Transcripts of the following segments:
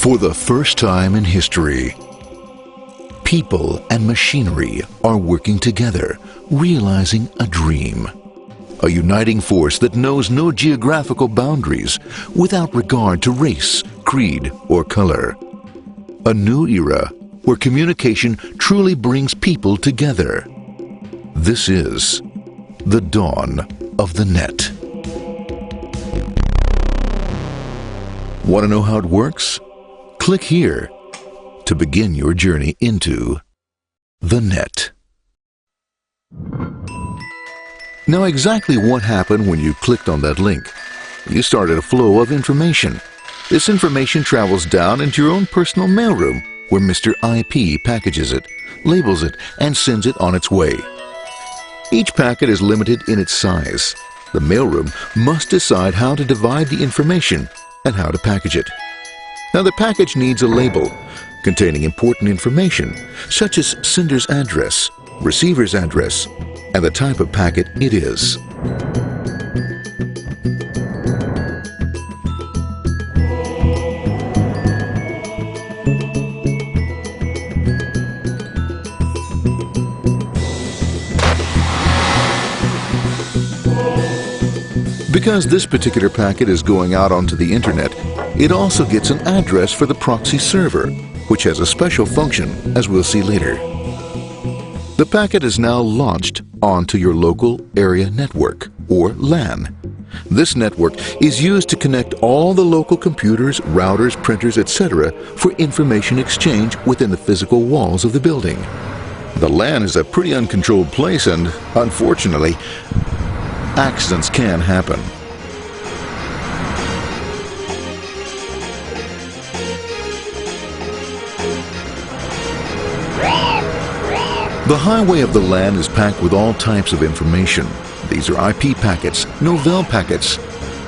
For the first time in history, people and machinery are working together, realizing a dream. A uniting force that knows no geographical boundaries without regard to race, creed, or color. A new era where communication truly brings people together. This is the dawn of the net. Want to know how it works? Click here to begin your journey into the net. Now, exactly what happened when you clicked on that link? You started a flow of information. This information travels down into your own personal mailroom, where Mr. IP packages it, labels it, and sends it on its way. Each packet is limited in its size. The mailroom must decide how to divide the information and how to package it. Now, the package needs a label containing important information, such as sender's address, receiver's address, and the type of packet it is. Because this particular packet is going out onto the internet, it also gets an address for the proxy server, which has a special function, as we'll see later. The packet is now launched onto your local area network, or LAN. This network is used to connect all the local computers, routers, printers, etc. for information exchange within the physical walls of the building. The LAN is a pretty uncontrolled place, and unfortunately, accidents can happen. The highway of the LAN is packed with all types of information. These are IP packets, Novell packets,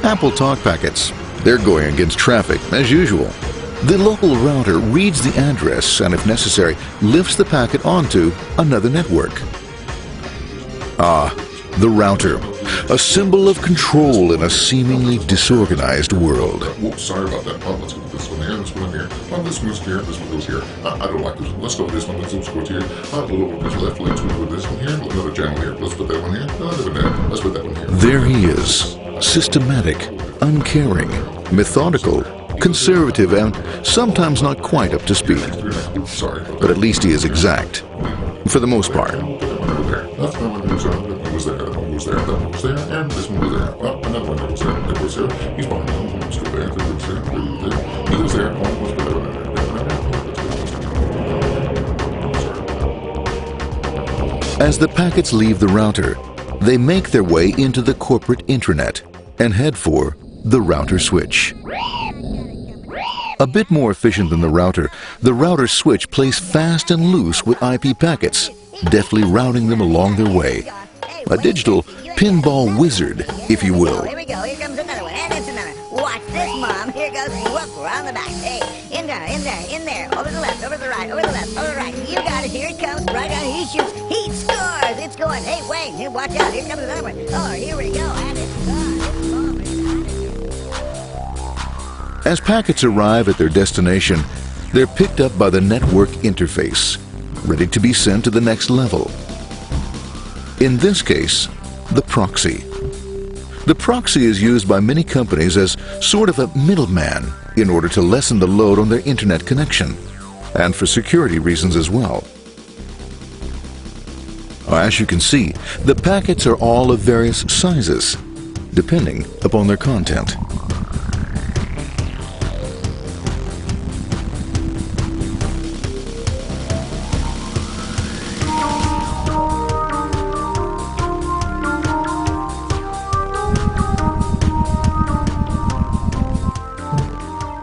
Apple Talk packets. They're going against traffic, as usual. The local router reads the address and, if necessary, lifts the packet onto another network. The router, a symbol of control in a seemingly disorganized world. Whoops, sorry about that. Let's go with this one here, this one here. This moves here, this one goes here. I don't like this one. Let's go with this one. Let's go here. A little bit left, let's go with this one here. Another channel here. Let's put that one here. Let's put that one here. There he is, systematic, uncaring, methodical, conservative, and sometimes not quite up to speed. Sorry. But at least he is exact, for the most part. That one goes there, that one goes there, that one goes there, and this one goes there. Well, another one goes there, that goes there. He's behind him, let's go there, that goes there, he goes there, one goes there. As the packets leave the router, they make their way into the corporate intranet and head for the router switch. A bit more efficient than the router switch plays fast and loose with IP packets, deftly routing them along their way. A digital pinball wizard, if you will. Here we go, here comes another one, and it's another. Watch this, Mom. Here goes, whoop, we're on the back. Hey, in there, over the left, over the right, over the left, over the right. You got it, here it comes, right on, he shoots, he scores, it's going. Hey, Wayne, here, watch out, here comes another one. Oh, here we go, and it's gone, As packets arrive at their destination, they're picked up by the network interface, ready to be sent to the next level. In this case, the proxy. The proxy is used by many companies as sort of a middleman in order to lessen the load on their internet connection, and for security reasons as well. As you can see, the packets are all of various sizes, depending upon their content.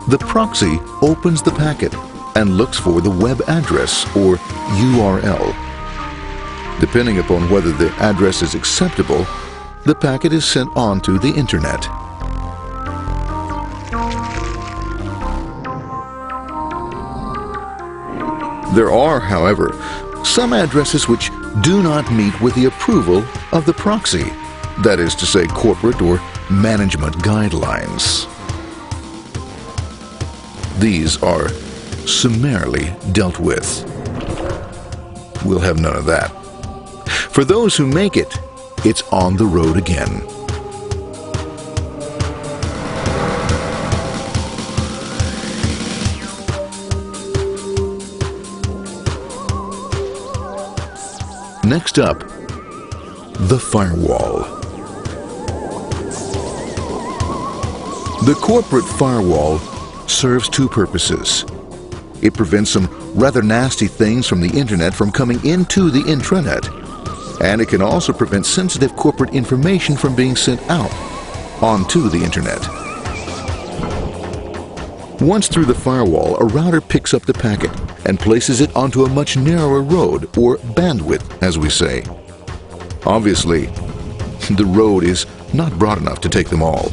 The proxy opens the packet and looks for the web address, or URL. Depending upon whether the address is acceptable, the packet is sent on to the internet. There are, however, some addresses which do not meet with the approval of the proxy, that is to say, corporate or management guidelines. these are summarily dealt with. We'll have none of that. For those who make it, it's on the road again. Next up, the firewall. The corporate firewall serves two purposes. It prevents some rather nasty things from the Internet from coming into the intranet, and it can also prevent sensitive corporate information from being sent out onto the Internet. Once through the firewall, a router picks up the packet and places it onto a much narrower road, or bandwidth, as we say. Obviously, the road is not broad enough to take them all.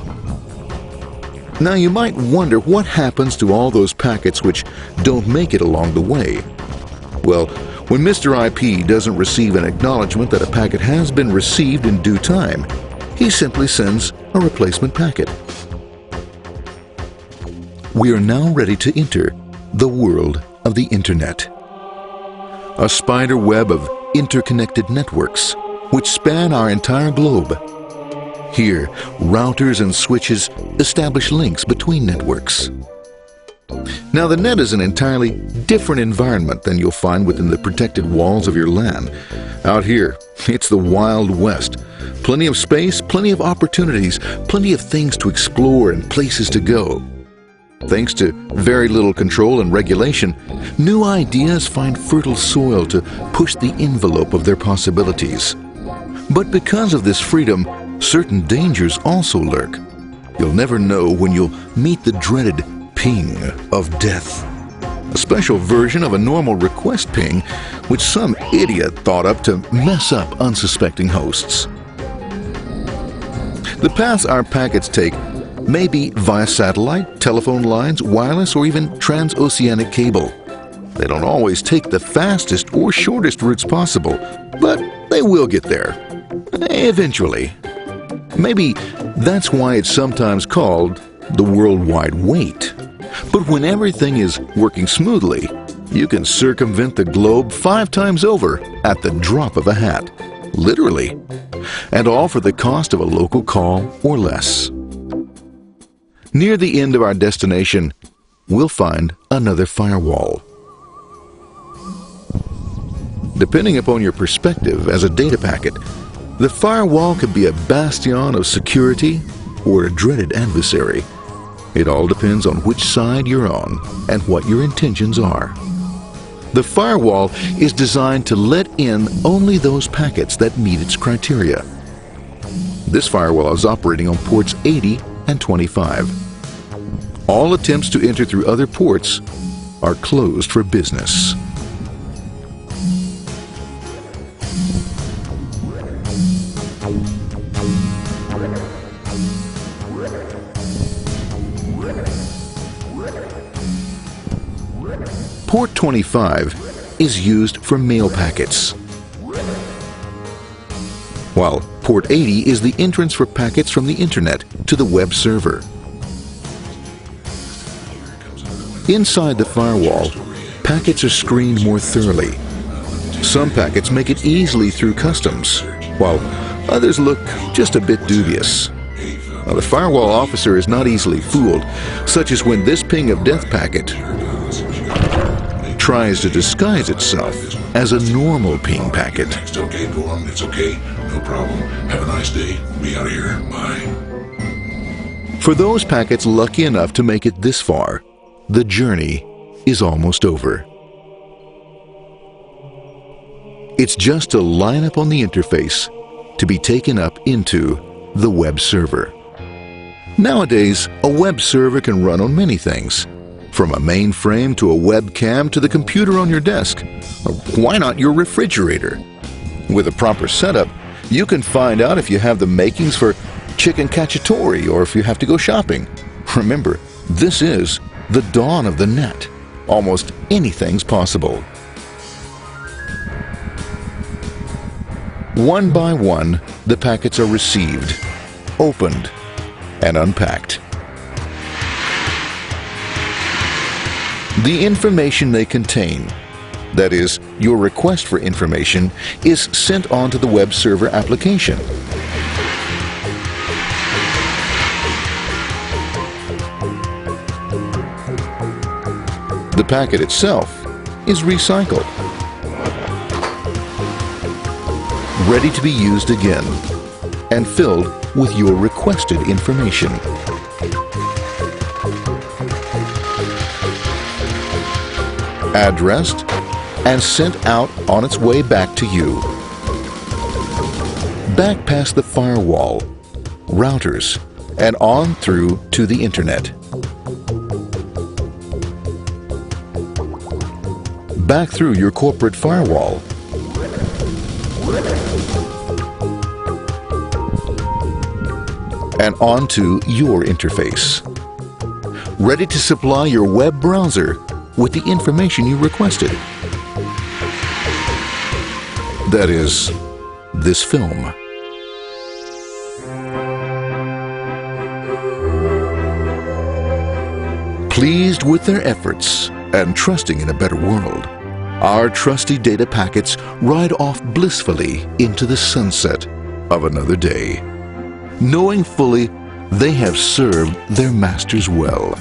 Now you might wonder what happens to all those packets which don't make it along the way. Well, when Mr. IP doesn't receive an acknowledgement that a packet has been received in due time, he simply sends a replacement packet. We are now ready to enter the world of the Internet. A spider web of interconnected networks which span our entire globe. Here, routers and switches establish links between networks. Now, the net is an entirely different environment than you'll find within the protected walls of your LAN. Out here, it's the Wild West. Plenty of space, plenty of opportunities, plenty of things to explore and places to go. Thanks to very little control and regulation, new ideas find fertile soil to push the envelope of their possibilities. But because of this freedom, certain dangers also lurk. You'll never know when you'll meet the dreaded ping of death. A special version of a normal request ping, which some idiot thought up to mess up unsuspecting hosts. The paths our packets take may be via satellite, telephone lines, wireless, or even transoceanic cable. They don't always take the fastest or shortest routes possible, but they will get there. Eventually. Maybe that's why it's sometimes called the worldwide wait. But when everything is working smoothly, you can circumvent the globe 5 times over at the drop of a hat. Literally. And all for the cost of a local call or less. Near the end of our destination, we'll find another firewall. Depending upon your perspective as a data packet, the firewall could be a bastion of security or a dreaded adversary. It all depends on which side you're on and what your intentions are. The firewall is designed to let in only those packets that meet its criteria. This firewall is operating on ports 80 and 25. All attempts to enter through other ports are closed for business. Port 25 is used for mail packets, while Port 80 is the entrance for packets from the Internet to the web server. Inside the firewall, packets are screened more thoroughly. Some packets make it easily through customs, while others look just a bit dubious. Now, the firewall officer is not easily fooled, such as when this ping of death packet tries to disguise itself as a normal ping packet. It's okay, go on, it's okay, no problem. Have a nice day, be out of here, bye. For those packets lucky enough to make it this far, the journey is almost over. It's just a line up on the interface to be taken up into the web server. Nowadays, a web server can run on many things, from a mainframe to a webcam to the computer on your desk, or why not your refrigerator? With a proper setup, you can find out if you have the makings for chicken cacciatore or if you have to go shopping. Remember, this is the dawn of the net. Almost anything's possible. One by one, the packets are received, opened, and unpacked. The information they contain, that is, your request for information, is sent on to the web server application. The packet itself is recycled, ready to be used again, and filled with your requested information. Addressed and sent out on its way back to you. Back past the firewall, routers, and on through to the Internet. Back through your corporate firewall. And onto your interface. Ready to supply your web browser with the information you requested. That is, this film. Pleased with their efforts and trusting in a better world, our trusty data packets ride off blissfully into the sunset of another day, knowing fully they have served their masters well.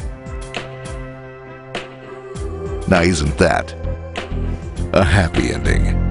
Now, isn't that a happy ending?